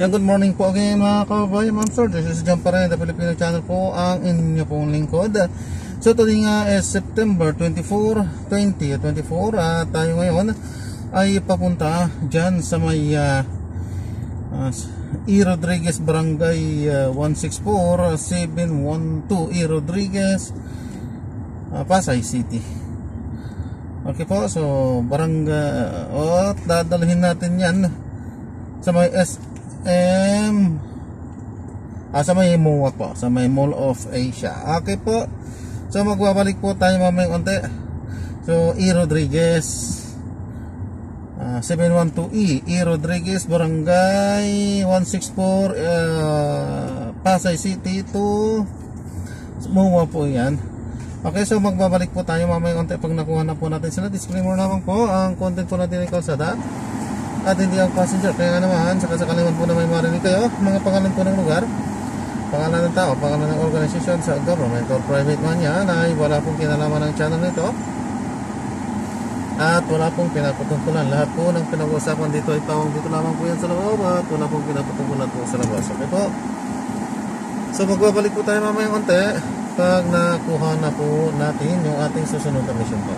Yan, good morning po again mga kababayan, ma'am sir. This is John Parena, the Filipino channel po, ang inyo pong lingkod. So today nga is September 24, 2024 at tayo ngayon ay papunta dyan sa may E. Rodriguez Barangay 164-712 E. Rodriguez, Pasay City. Okay po, so barangay, dadalhin natin yan sa may sa may MOA po, sa may Mall of Asia. Okay po, so magbabalik po tayo mamayang konti. So E. Rodriguez 712 E. Rodriguez Barangay 164 Pasay City to MOA po yan. Okay, so magbabalik po tayo mamayang konti pag nakuha na po natin sila. Disclaimer naman po, ang content po natin ay kalsada at hindi ang passenger. Kaya nga naman, sakaliman po na may marinig kayo, mga pangalan po ng lugar, pangalan ng tao, pangalan ng organisasyon sa government or private man yan, ay wala pong kinalaman ng channel nito at wala pong pinapatungkulan. Lahat po ng pinag-uusapan dito ay pawang dito lamang po yan sa loob at wala pong pinapatungkulan po sa labas. Okay po, so magbabalik po tayo mamayang konti pag nakuha na po natin yung ating susunod na mission po.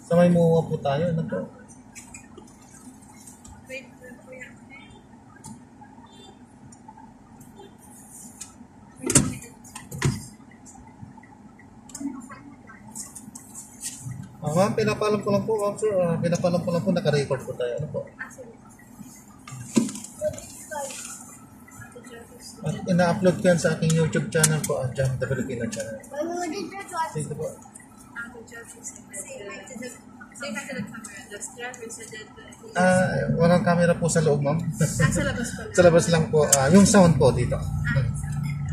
So may MOA po tayo. Ano po? Ma'am, pinapalam ko lang po, ma'am sir. Pinapalam ko lang po, naka-record po tayo. Ano po? At ina-upload ko yan sa aking YouTube channel po, John the Filipino channel. Sige po. Walang camera po sa loob, ma'am. Sa labas po. Sa labas lang po. Yung sound po dito.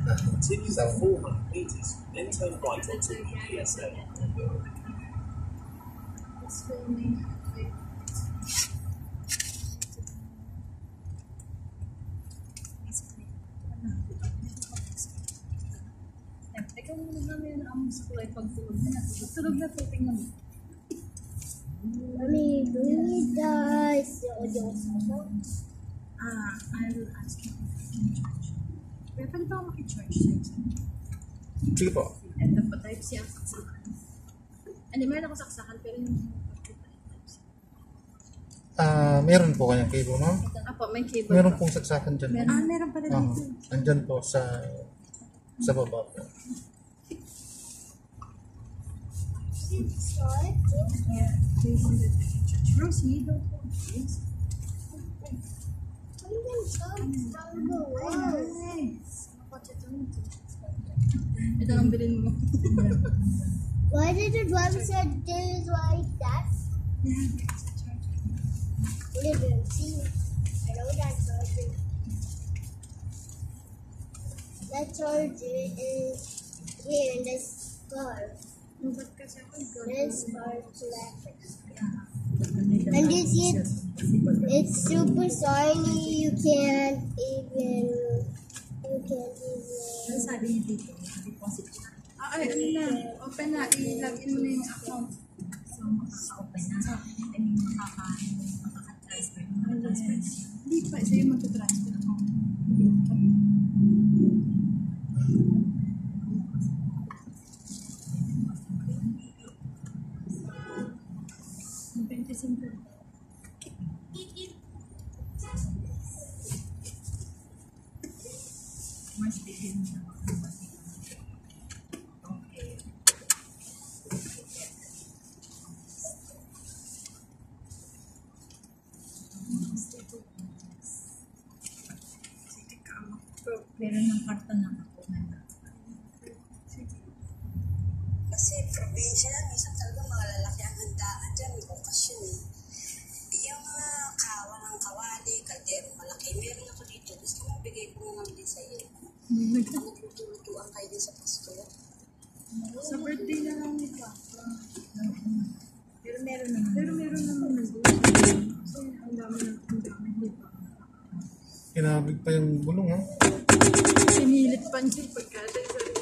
Continue for 400 meters, then turn right onto the PSA. Ikaw muna namin na among sa kulay pagtulog na. Tulog na po, tingnan mo. Mommy, do you need the audio also? I'll ask you. Can you charge? Pero pwede ba ako makicharge? Sige po. Ito po, type C ang saksakan. Hindi, meron ako saksakan, pero yung Meron po kayong cable, ma'am? Apo, may cable. Meron pong saksakan dyan. Meron pala dito. Andyan po sa baba po. Yeah, 300 charge. Rosie, don't go, please. Ito ang bilhin mo. Why did the driver say this like that? Yeah, it's a charge. See, I know that charger. That charger is here in this car. Ba't kasi ako This car is electric. And you see it's super shiny. You can't even. Ano sabi niya dito? Deposit siya. Ay, ano na. Open na. I-login mo na yung account. So, makaka-open na. I mean, makaka-transfer. Makaka-transfer na. Hindi pa. Isa yung mag-transfer ako. Mas bigyan mo. Okay. Pero ng karta na ako. Kasi probinsya yan, minsan talaga mga lalaki ang handaan dyan, may okasyon eh. Yung mga walang kawali, kaldero malaki, meron ako dito, gusto mo bigay ko naman din sa iyo. Nagtutulutuan kayo din sa Pasko. Sa birthday na lang ni Papa. Pero meron naman. So, ang dami ni Papa. Kinabig pa yung gulong, ha? Sinilit pa niya pagkada sa rin.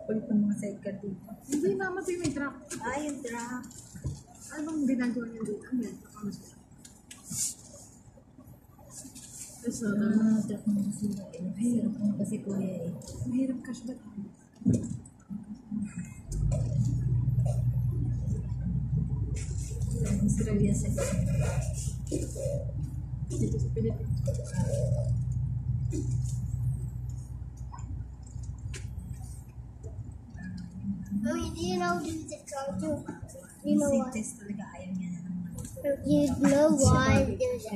Pag itong mga sidecar dito. Hindi naman ito may truck. Yung truck. Ano bang ginagawa niyo dito? Ang ganito ka mas. So, Truck mo kasi. Mahirap mo kasi kuya eh. mahirap cash ba? Mas kuya sa Dito sa Pilipinas. Mommy, do you know there's a charger? You know si why? Tess talaga ayaw niya na ng maluto. You know why there's a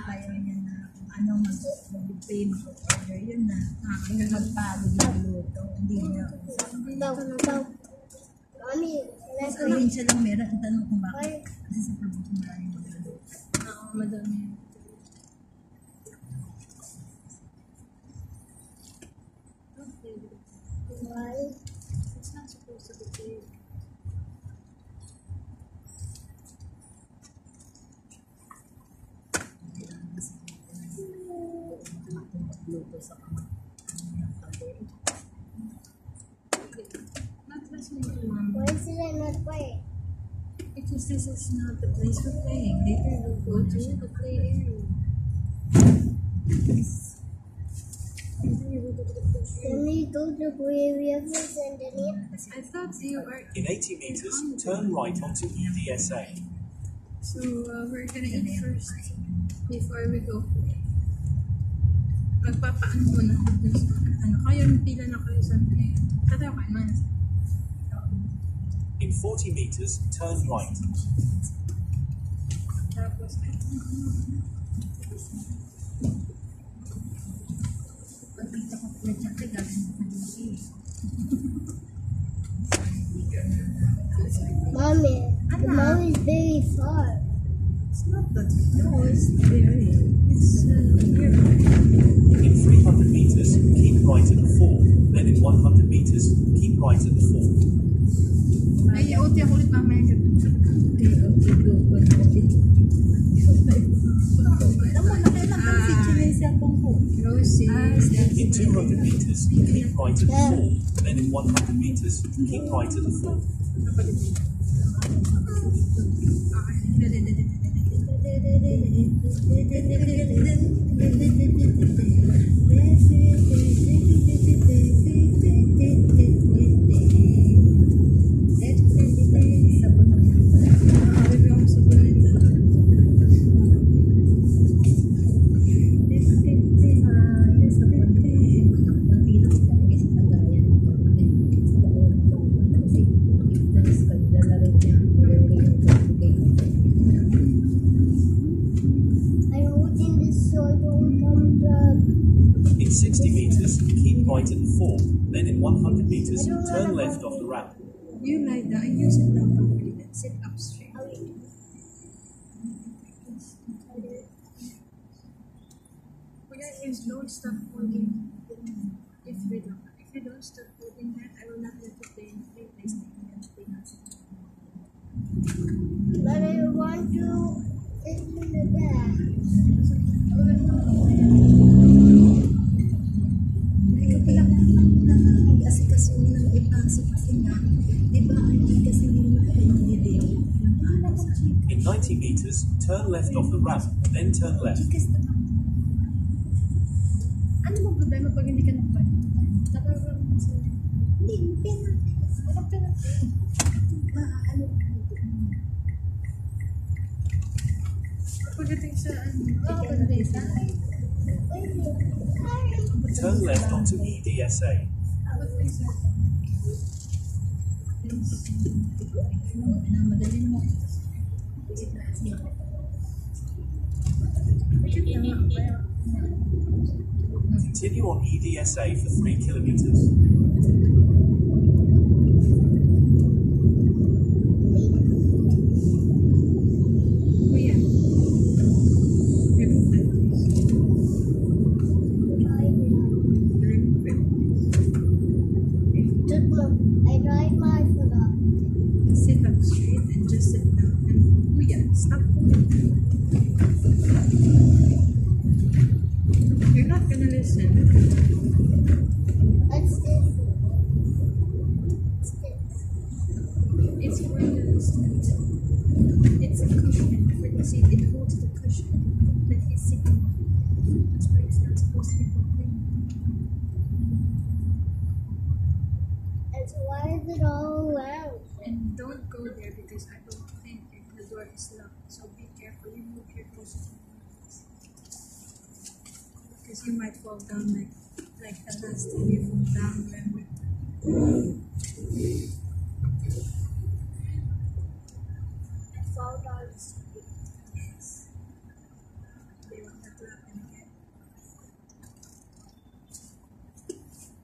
Ayaw niya na kung ano mag-pay, mag-order. Yun na. Magpagod magluto. Hindi niya. no, no. Mommy, let's Sa probinsya lang meron. Ang tanong kung bakit. Kasi sa probinsya maraming magluluto. Oo, madami. why? It's not supposed to be clear. Magluto sa Not listening to mom. Why is it not quiet? Because this is not the place for playing. Later we'll go to the play area. Can we go to Korea first and then eat? I thought you were. In 80 meters, turn right onto EDSA. So we're gonna eat first before we go. Magpapaano muna dun sa ano. Kaya pila na kayo sa katayo kayo man. In 40 meters, turn right. Tapos pagkita ko po siya kay galing sa dito. Mommy, the mom is very far. It's not that. No, it's very. It's here. In 300 meters, keep right at the 4. Then in 100 meters, keep right at the 4. ay, OT ako ulit mamaya. Rosie. In 200 meters, keep right at the 4. Then in 100 meters, keep right at the 4. I'm holding this so I don't come back. In 60 meters, keep right at the 4. Then in 100 meters, turn left off the ramp. You lie down and you sit down properly. Then sit up straight. Please don't stop holding. If you don't stop holding that, I will not let you play in the place making anything else. But I want to sit in the back. Ikaw pala kasi ng ipasok kasi nga, di ba hindi kasi hindi In 90 meters, turn left off the ramp, then turn left. Ano bang problema pag hindi ka nakapag? Hindi, Pagdating sa pagdating sa Turn left onto EDSA. madali mo. Continue on EDSA for 3 kilometers. Kuya. I tried my foot up. Sit up straight and just sit down. And kuya, stop moving. You're not gonna listen. What's this? It's for the it's a cushion for the seat. It holds the cushion that he's sitting on. That's why it's not supposed to be open. And so why is it all around? And don't go there because I don't think the door is locked. So be careful. You move your toes because you might fall down like the last time you fall down. Remember? Fall down the street. Yes. They want that to happen again.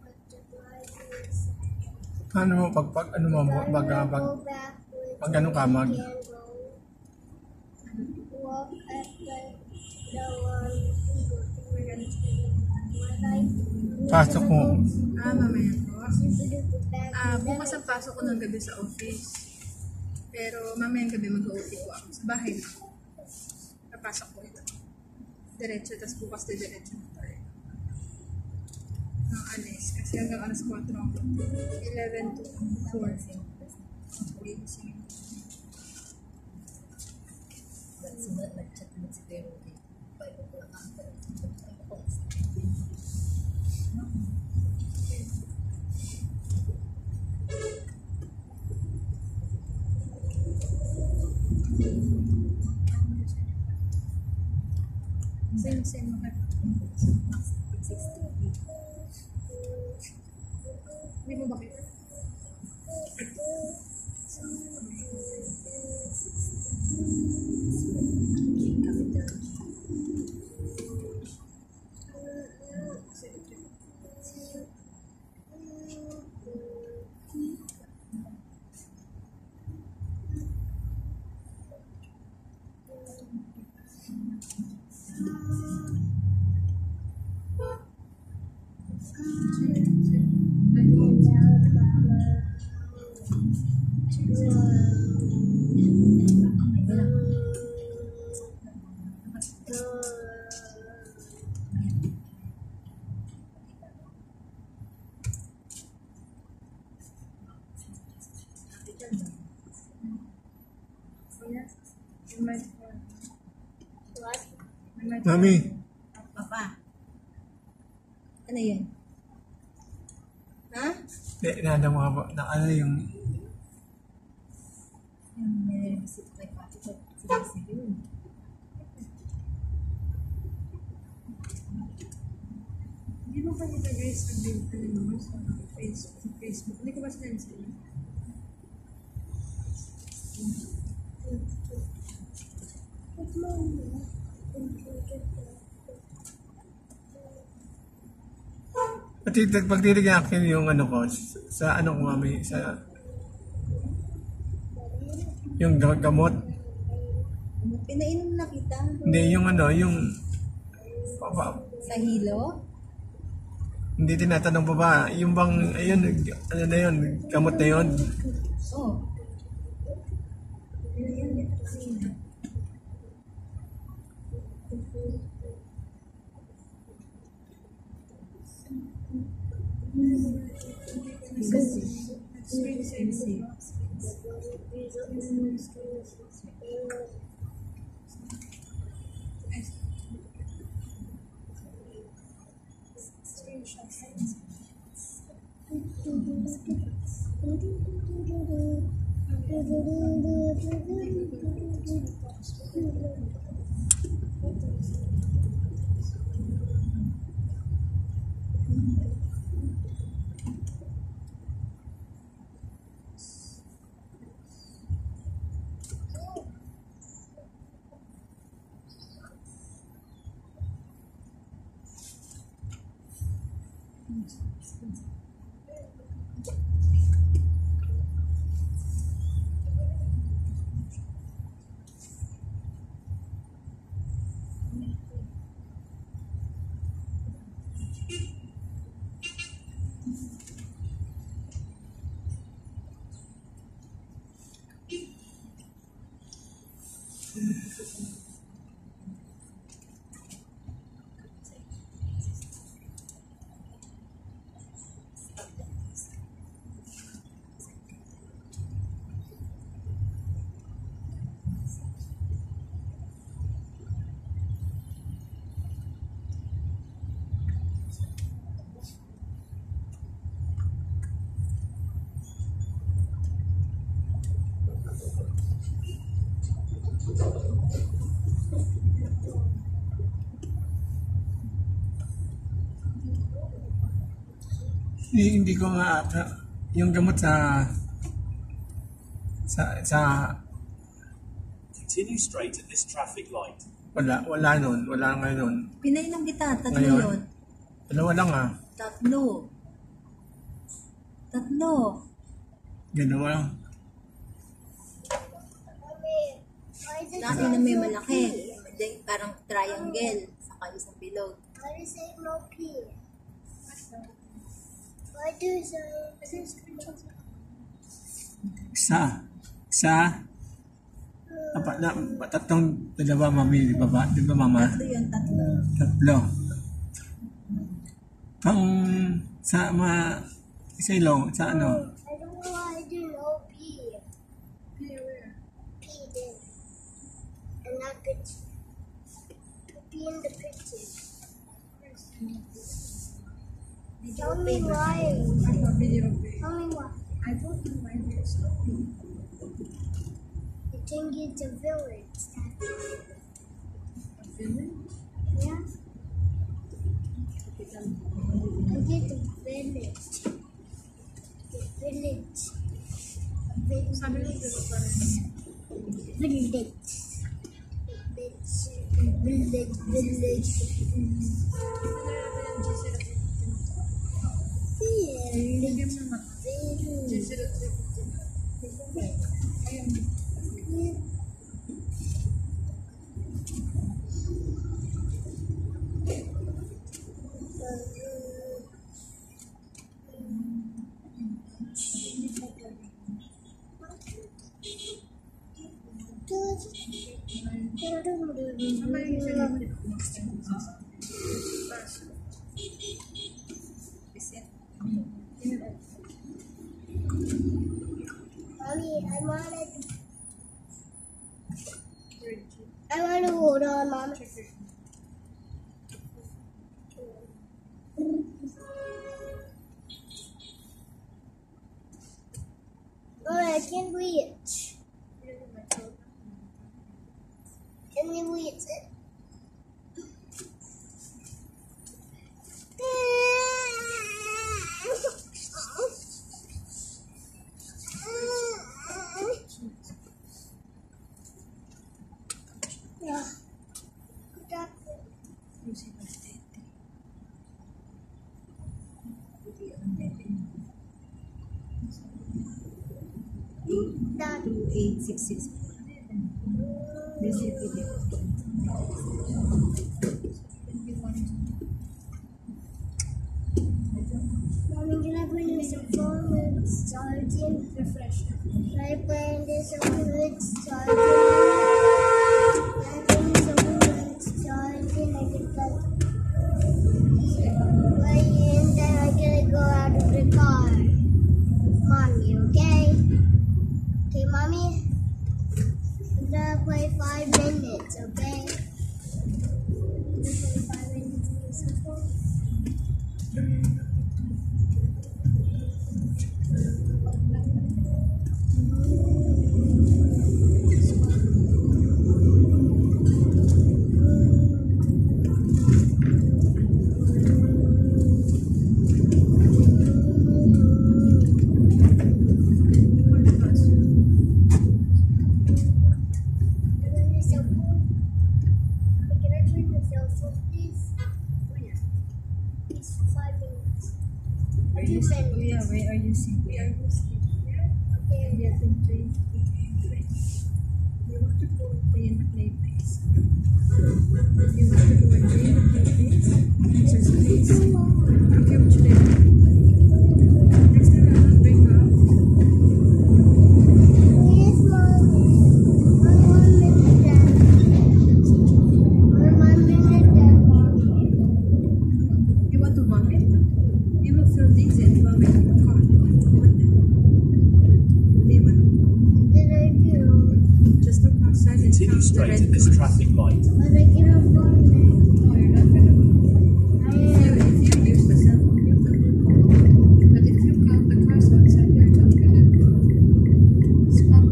But the driver is Ano mo, pag ano mo, go backwards. pag ano ka, Can go walk at the one. pasok mo. Mamaya po. Bukas ang pasok ko ng gabi sa office. Pero mamayang gabi mag-OT ko ako. Sa bahay na ako. Papasok ko ito. Diretso, tapos bukas diretso na tayo. Alis. Kasi hanggang alas 4 ako. 11 to 4. Sunod, nag-chat mo si Pero. 5 o'clock after. Same mo ka. Hindi mo ba kita? Mami, Papa. Ano yun? Ha? nada mo ba, na ano yung, Yung nire-receive kay Papi ko. Sige yun. Hindi mo pa nilagay sa Facebook. Hindi ko ba sinabi sa'yo? pag titigyan akin yung ano ko, sa ano ko mami, sa, yung gamot, Pinainom na kita. hindi yung ano, yung, Sa hilo? hindi tinatanong pa ba, yung bang, ayun, ano na yun, gamot na yun, Oo. Hindi ko nga yung gamot sa Continue straight at this traffic light. wala ngayon. Pinainom kita, tatlo Ngayon? yun. Dalawa lang Tatlo. Ginawa. Dati na may malaki. Parang triangle. Saka isang bilog. Why does it no P? Why do you say Isa. Tatlong dalawa, mami, di ba mama? Tatlo yun, tatlo. Tatlo. Isa ilaw, sa ano? I don't know why I do no P. P there. And not good. P in the picture. Tell me why. Tell me why. I don't know why there's no P. You think it's a village. A village? Yeah. I get the village. The village. A village. Sabi mo dito pa rin. Village. Village. Bigyan mo naman. Mommy, I want to hold on, Mom. Oh, I can't reach. Can you reach it? Yeah. Dad. 2866. This is video. Mommy, can I bring this phone with charging? Refresh. Can I bring this phone with charging? Can I bring this phone with charging? I get that. And then I gotta go out of the car. Mommy, okay? Okay, Mommy? I'm gonna play 5 minutes, okay? I'm gonna play 5 minutes with this phone. Where are you seeing? We are using here. And yet in 2023. You want to go play in the play place. You want to go and play in the play place? Just please. Okay, what should I do? Next time I will bring her up. Yes, Mommy. 1 minute then. 1 minute then, Mommy. You want to vomit? You will feel dizzy and vomit in the car. Did I do? Just look outside and Continue count the straight red at this cars. traffic light. But I get a vomit. Oh, you're not gonna I am. if you use the cell phone, you can. But if you count the cars outside, you're not gonna stop.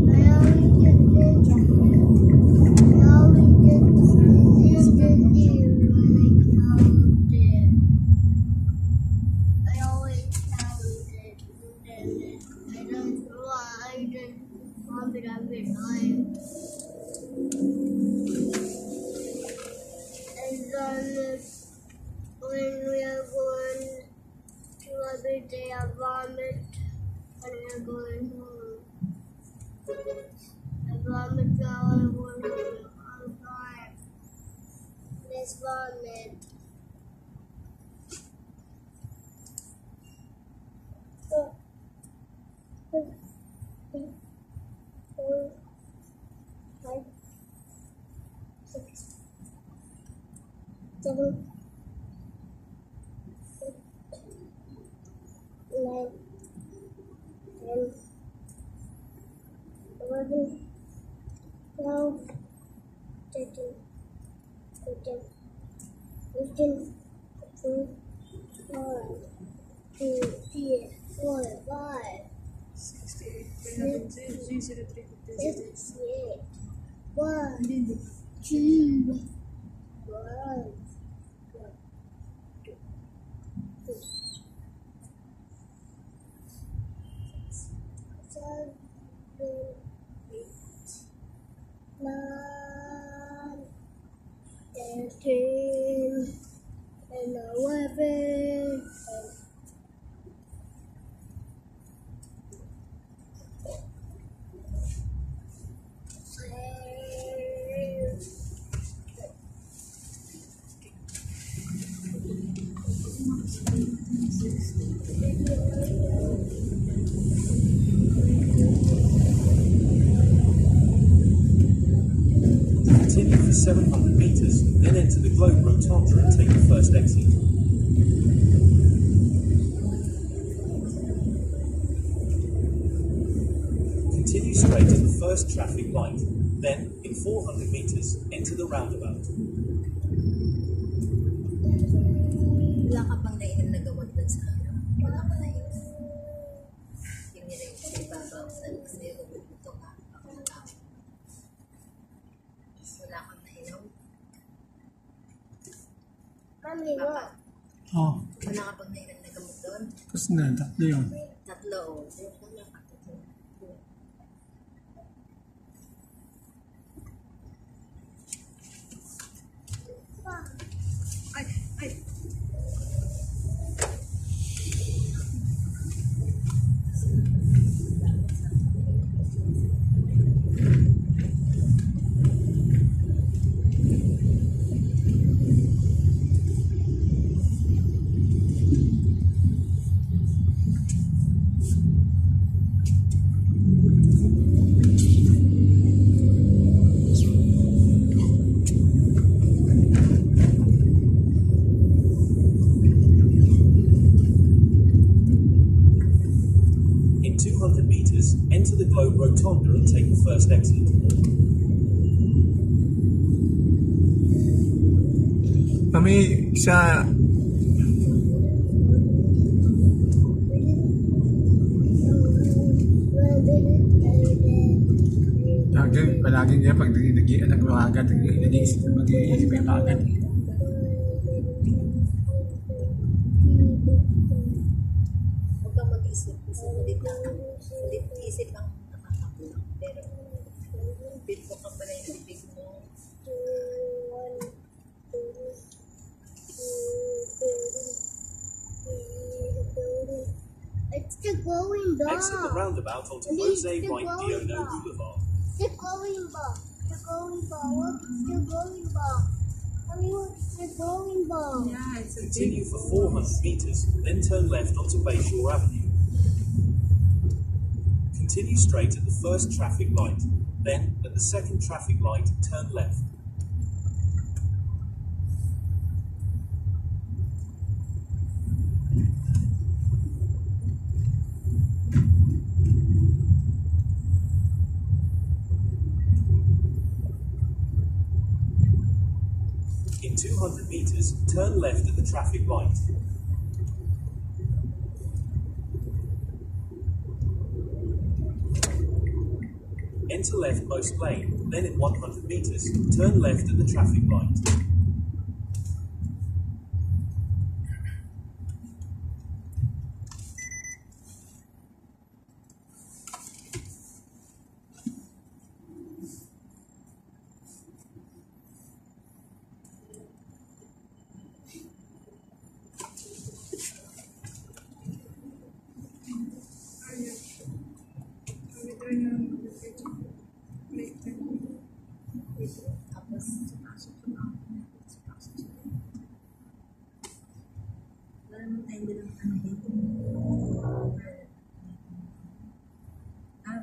I only get this. I only get this when I count it. I it every time. And then when we are going to every day, I vomit when we are going home. I vomit while I'm going home all the time. Let's vomit. Four, 5, 6, 7, 8, 9, 10, 11, 12, 13, 14, 15, 16, 17, 4, 5, 68. Kaya natin 003. 68, 1, Hindi. 2, 1, 7, 8, 9, 10, and 11. Continue for 700 meters, then enter the Globe Rotunda and take the first exit. Continue straight at the first traffic light. Then, in 400 meters, enter the roundabout. Wala ka bang nainom na gamot dun sa ano? Wala ka nainom. Yung nilagay sa ibabaw sa kasi yung ito ka. Wala kang nainom. Mommy, what? Oh, Wala ka bang nainom na gamot doon? tapos na, tatlo yun. Tatlo o. Wala ka tatlo. Ay, ay. In 200 meters, enter the Globe Rotunda and take the first exit. Kami sa palaging niya pag nag-agad, nag-iisip yung agad. Huwag kang mag-isip. Kasi ulit isip ang nakakakulang. Pero, bit mo ka pala yung bibig mo. It's still going down. Exit the roundabout onto Please, Jose still White going Diono down. Boulevard. Still going back. Still going back. Look, it's still going back. Mommy, look, it's still going back. Yeah, it's a Continue big for 400 meters, then turn left onto Bayshore Avenue. Continue straight at the first traffic light. Then, at the second traffic light, turn left. In 200 meters, turn left at the traffic light. Enter leftmost lane, then in 100 meters, turn left at the traffic light.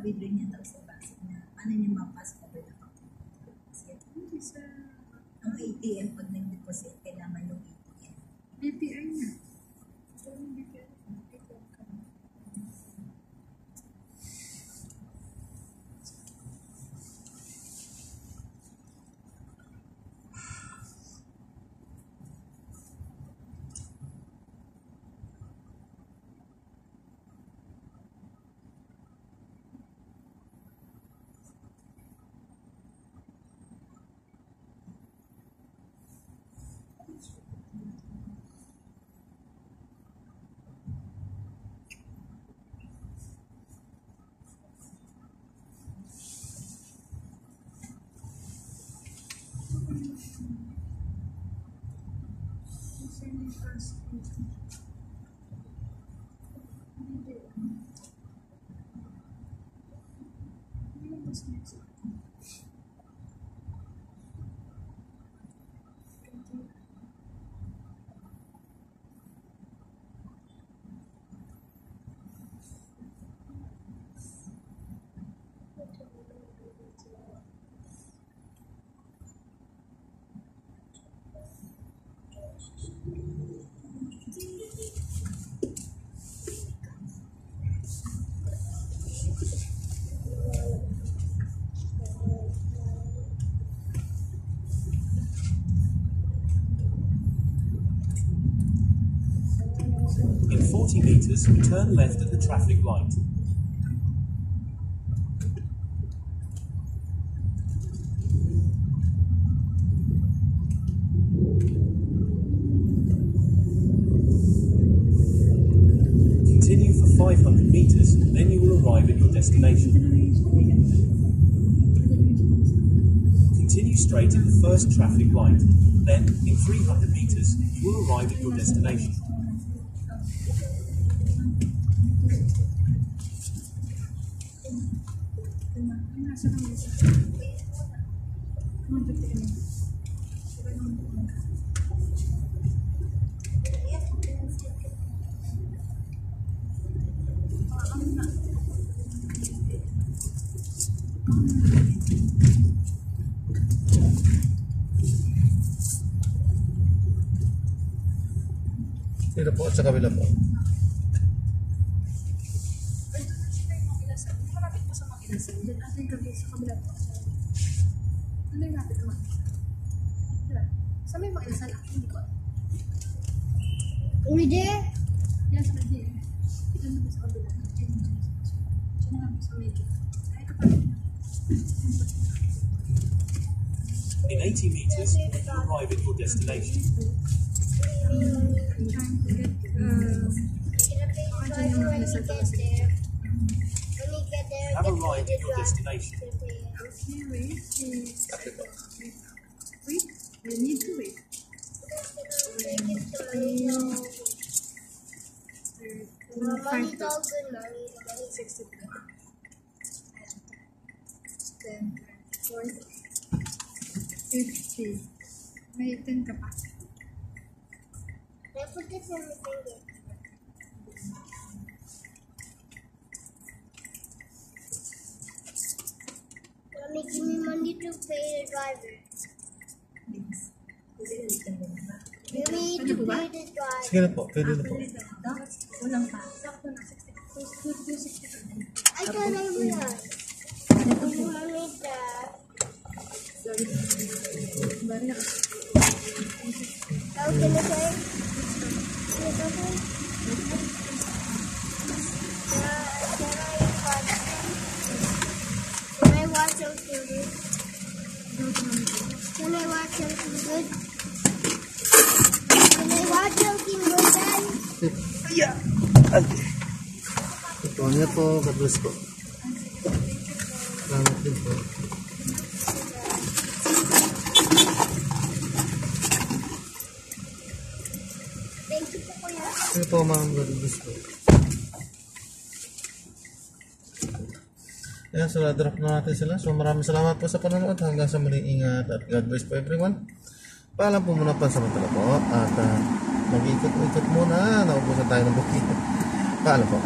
withdraw niya daw sa basic na ano niya mapasok over the counter. Hindi sa Ang ATM pag nag-deposit, kailangan yung ATM. BPI na. So, BPI. In 40 meters, turn left at the traffic light. Continue for 500 meters, then you will arrive at your destination. Continue straight at the first traffic light. Then, in 300 meters, you will arrive at your destination. Dito po at sa kabila po. Malapit po sa Makilasan. Diyan ating gabi sa kabila po. Ano yung lapit naman? Diba? Sa may Makilasan ako, hindi ko. We there? Yan sa medyo. Diyan naman sa kabila. Diyan naman sa medyo. Ay, kapatid na. In 80 meters, you arrive at your destination. I'm trying to get When you get there. When you get there, Have get arrived the at your drive. destination. okay, wait. Wait, we need to wait. Mommy's all good, Mommy. 60. Then 40. 50. May 10 ka pa. Can I put this in the finger? Mommy, give me money to pay the driver. You need to pay the driver. Sige na po, pwede na po. Kulang pa. I thought I realized. Mommy, Dad. How can I say? Is it okay? Can I watch something good? Can I watch something good? Can I watch something good, Dad? Ito niya po, God bless po. Salamat din po. Thank you po, Kuya. Ito po, ma'am, God bless po. Ayan, so drop na natin sila. So maraming salamat po sa panonood. Hanggang sa muling ingat at God bless po everyone. Paalam po muna pansamantala po. At mag-ikot-ikot muna. Naubusan tayo ng bukid. Paalam po.